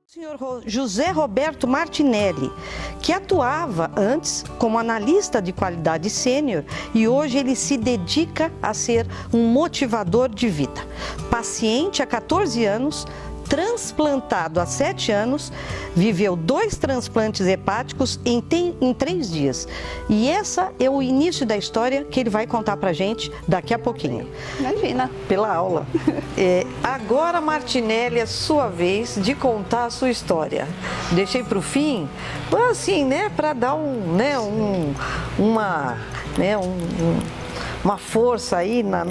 Senhor José Roberto Martinelli, que atuava antes como analista de qualidade sênior e hoje ele se dedica a ser um motivador de vida. Paciente há 14 anos, transplantado há 7 anos, viveu 2 transplantes hepáticos em 3 dias. E essa é o início da história que ele vai contar pra gente daqui a pouquinho. Imagina. Pela aula. Agora, Martinelli, é sua vez de contar a sua história. Deixei pro fim, assim, né, para dar uma força aí no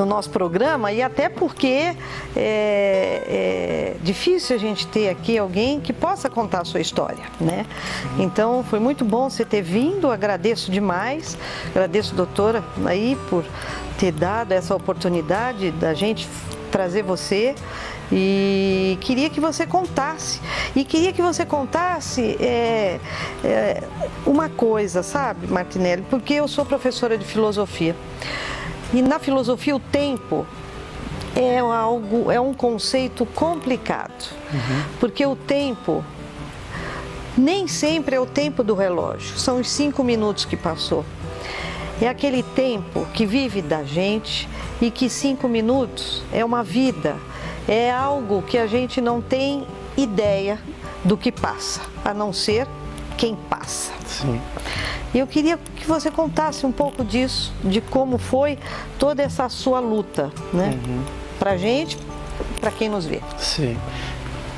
nosso programa, e até porque é difícil a gente ter aqui alguém que possa contar a sua história, né? Então, foi muito bom você ter vindo, agradeço demais, agradeço, doutora, aí por ter dado essa oportunidade da gente trazer você. E queria que você contasse, uma coisa, sabe, Martinelli, porque eu sou professora de filosofia e na filosofia o tempo é um conceito complicado, porque o tempo nem sempre é o tempo do relógio, são os 5 minutos que passou. É aquele tempo que vive da gente e que 5 minutos é uma vida. É algo que a gente não tem ideia do que passa, a não ser quem passa. Sim. E eu queria que você contasse um pouco disso, de como foi toda essa sua luta, né? Pra gente, pra quem nos vê. Sim.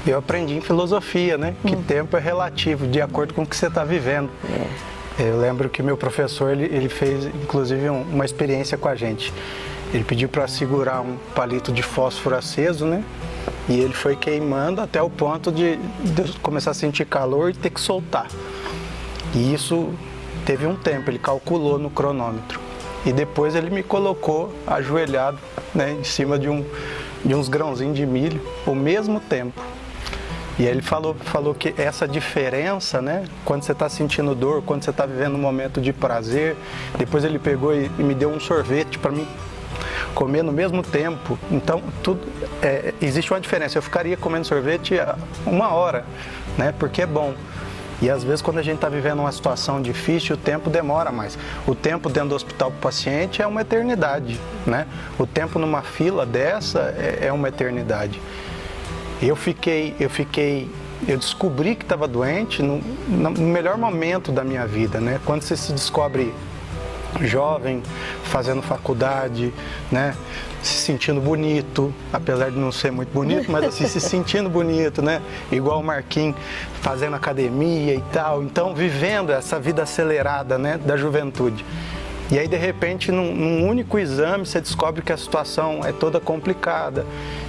Eu aprendi em filosofia, né? Que tempo é relativo, de acordo com o que você está vivendo. Eu lembro que meu professor, ele fez, inclusive, uma experiência com a gente. Ele pediu para segurar um palito de fósforo aceso, né? E ele foi queimando até o ponto de começar a sentir calor e ter que soltar. E isso teve um tempo, ele calculou no cronômetro. E depois ele me colocou ajoelhado, né, em cima de uns grãozinhos de milho, ao mesmo tempo. E aí ele falou que essa diferença, né, quando você está sentindo dor, quando você está vivendo um momento de prazer, depois ele pegou e me deu um sorvete para mim comer no mesmo tempo. Então, existe uma diferença. Eu ficaria comendo sorvete 1 hora, né? Porque é bom. E às vezes, quando a gente está vivendo uma situação difícil, o tempo demora mais. O tempo dentro do hospital para o paciente é uma eternidade, né? O tempo numa fila dessa é uma eternidade. Eu descobri que estava doente no melhor momento da minha vida, né? Quando você se descobre jovem, fazendo faculdade, né? Se sentindo bonito, apesar de não ser muito bonito, mas assim, se sentindo bonito, né? Igual o Marquinhos, fazendo academia e tal. Então, vivendo essa vida acelerada, né, da juventude. E aí, de repente, num único exame, você descobre que a situação é toda complicada,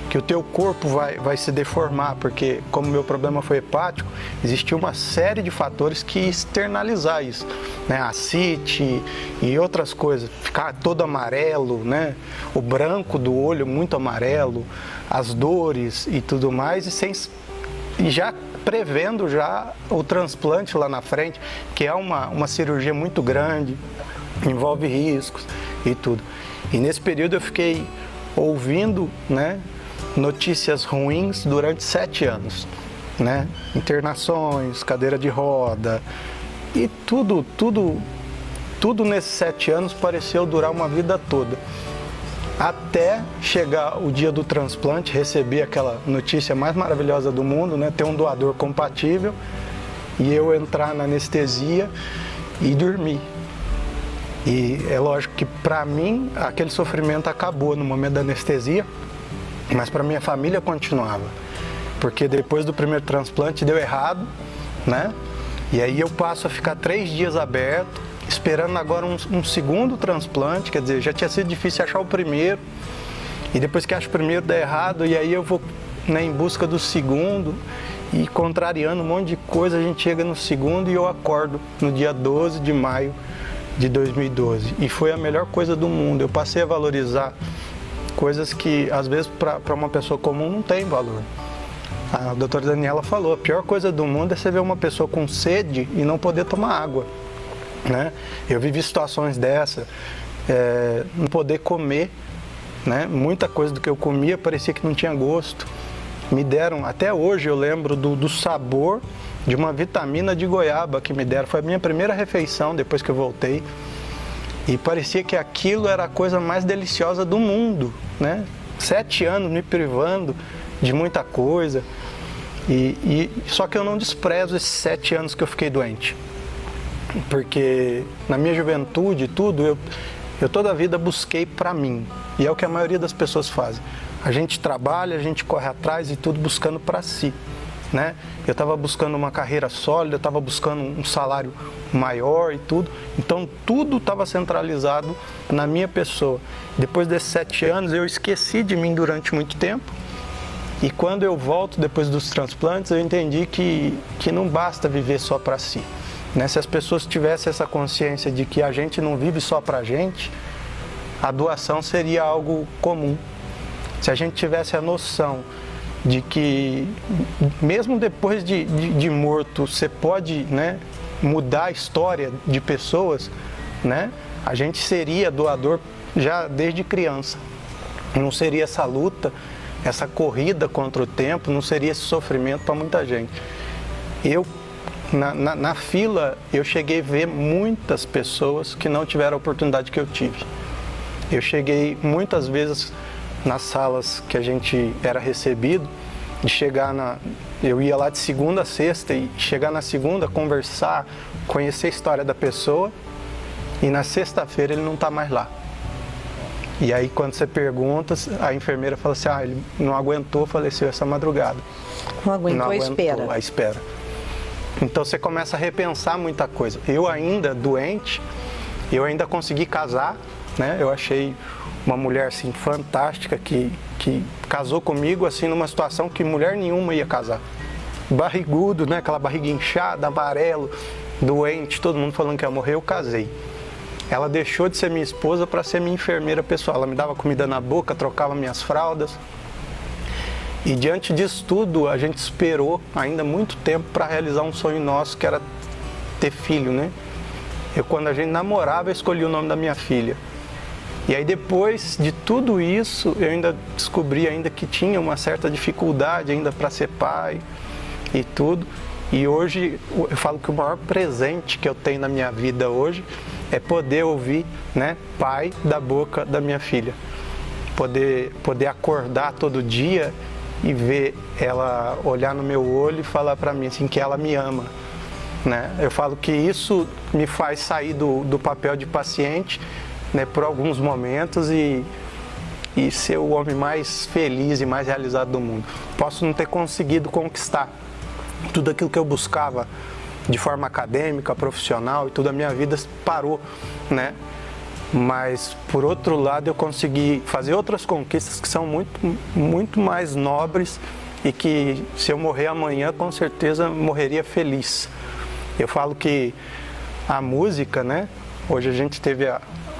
que o teu corpo vai se deformar, porque como o meu problema foi hepático, existia uma série de fatores que externalizar isso, né? Ascite e outras coisas, ficar todo amarelo, né? O branco do olho muito amarelo, as dores e tudo mais, e já prevendo já o transplante lá na frente, que é uma cirurgia muito grande, envolve riscos e tudo. E nesse período eu fiquei ouvindo, né, notícias ruins durante 7 anos, né? Internações, cadeira de roda e tudo nesses 7 anos pareceu durar uma vida toda. Até chegar o dia do transplante, receber aquela notícia mais maravilhosa do mundo, né? Ter um doador compatível e eu entrar na anestesia e dormir. E é lógico que para mim aquele sofrimento acabou no momento da anestesia, mas para minha família continuava, porque depois do primeiro transplante deu errado, né? E aí eu passo a ficar 3 dias aberto, esperando agora um segundo transplante, quer dizer, já tinha sido difícil achar o primeiro, e depois que acho o primeiro dá errado, e aí eu vou, né, em busca do segundo, e contrariando um monte de coisa, a gente chega no segundo e eu acordo no dia 12 de maio de 2012. E foi a melhor coisa do mundo. Eu passei a valorizar coisas que, às vezes, para uma pessoa comum não tem valor. A doutora Daniela falou, a pior coisa do mundo é você ver uma pessoa com sede e não poder tomar água, né? Eu vivi situações dessa, não poder comer, né? Muita coisa do que eu comia parecia que não tinha gosto. me deram, até hoje eu lembro do sabor de uma vitamina de goiaba que me deram. Foi a minha primeira refeição depois que eu voltei. E parecia que aquilo era a coisa mais deliciosa do mundo, né? 7 anos me privando de muita coisa. Só que eu não desprezo esses 7 anos que eu fiquei doente. Porque na minha juventude, tudo, eu toda a vida busquei para mim. E é o que a maioria das pessoas fazem. A gente trabalha, a gente corre atrás e tudo buscando para si, né? Eu estava buscando uma carreira sólida, eu estava buscando um salário maior e tudo. Então tudo estava centralizado na minha pessoa. Depois desses 7 anos eu esqueci de mim durante muito tempo. E quando eu volto depois dos transplantes, eu entendi que não basta viver só para si, né? Se as pessoas tivessem essa consciência de que a gente não vive só para a gente, a doação seria algo comum. Se a gente tivesse a noção de que mesmo depois de morto você pode, né, mudar a história de pessoas, né, a gente seria doador já desde criança. Não seria essa luta, essa corrida contra o tempo, não seria esse sofrimento para muita gente. Eu, na fila, eu cheguei a ver muitas pessoas que não tiveram a oportunidade que eu tive. Eu cheguei muitas vezes nas salas que a gente era recebido, de chegar eu ia lá de segunda a sexta e chegar na segunda, conversar, conhecer a história da pessoa, e na sexta-feira ele não está mais lá. E aí quando você pergunta, a enfermeira fala assim, ele não aguentou, faleceu essa madrugada. Não aguentou a espera. Então você começa a repensar muita coisa. Eu ainda doente, eu ainda consegui casar, né? Eu achei uma mulher assim fantástica que casou comigo assim numa situação que mulher nenhuma ia casar. Barrigudo, né? Aquela barriga inchada, amarelo, doente, todo mundo falando que ia morrer, eu casei. Ela deixou de ser minha esposa para ser minha enfermeira pessoal. Ela me dava comida na boca, trocava minhas fraldas. E diante disso tudo, a gente esperou ainda muito tempo para realizar um sonho nosso, que era ter filho, né? Quando a gente namorava, eu escolhi o nome da minha filha. E aí depois de tudo isso, eu ainda descobri ainda que tinha uma certa dificuldade ainda para ser pai e tudo. E hoje eu falo que o maior presente que eu tenho na minha vida hoje é poder ouvir, né, pai da boca da minha filha. Poder acordar todo dia e ver ela olhar no meu olho e falar para mim assim que ela me ama, né? Eu falo que isso me faz sair do papel de paciente, né, por alguns momentos e ser o homem mais feliz e mais realizado do mundo. Posso não ter conseguido conquistar tudo aquilo que eu buscava de forma acadêmica, profissional e tudo, a minha vida parou, né? Mas, por outro lado, eu consegui fazer outras conquistas que são muito mais nobres e que, se eu morrer amanhã, com certeza morreria feliz. Eu falo que a música, né? Hoje a gente teve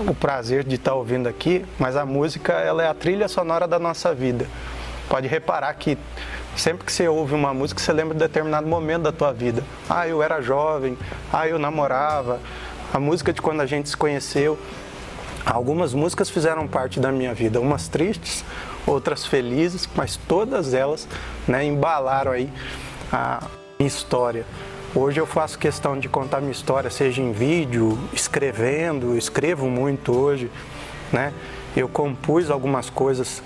o prazer de estar ouvindo aqui, mas a música, ela é a trilha sonora da nossa vida. Pode reparar que sempre que você ouve uma música, você lembra de determinado momento da tua vida. Eu era jovem, eu namorava. A música de quando a gente se conheceu. Algumas músicas fizeram parte da minha vida, umas tristes, outras felizes, mas todas elas, né, embalaram aí a minha história. Hoje eu faço questão de contar minha história, seja em vídeo, escrevo muito hoje, né? Eu compus algumas coisas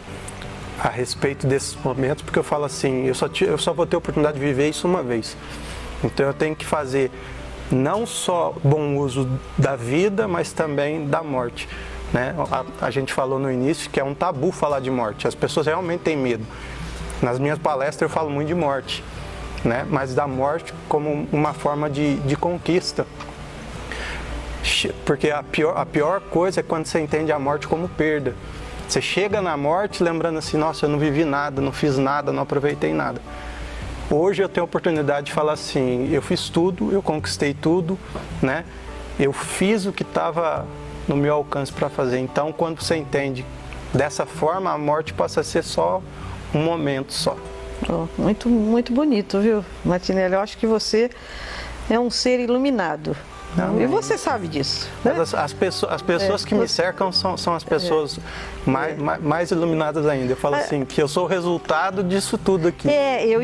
a respeito desses momentos, porque eu falo assim, eu só vou ter a oportunidade de viver isso uma vez. Então eu tenho que fazer não só bom uso da vida, mas também da morte, né? A gente falou no início que é um tabu falar de morte, as pessoas realmente têm medo. Nas minhas palestras eu falo muito de morte, né? Mas da morte como uma forma de conquista. Porque a pior coisa é quando você entende a morte como perda. Você chega na morte lembrando assim, nossa, eu não vivi nada, não fiz nada, não aproveitei nada. Hoje eu tenho a oportunidade de falar assim, eu fiz tudo, eu conquistei tudo, né? Eu fiz o que estava no meu alcance para fazer. Então, quando você entende dessa forma, a morte passa a ser só um momento só. Muito, muito bonito, viu, Martinelli? Eu acho que você é um ser iluminado, E você sabe disso, né? Mas as pessoas que me cercam são as pessoas mais iluminadas ainda. Eu falo assim, que eu sou o resultado disso tudo aqui. Eu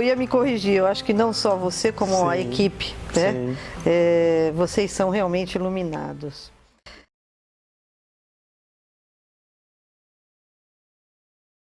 ia me corrigir. Eu acho que não só você, como a equipe, né? Vocês são realmente iluminados.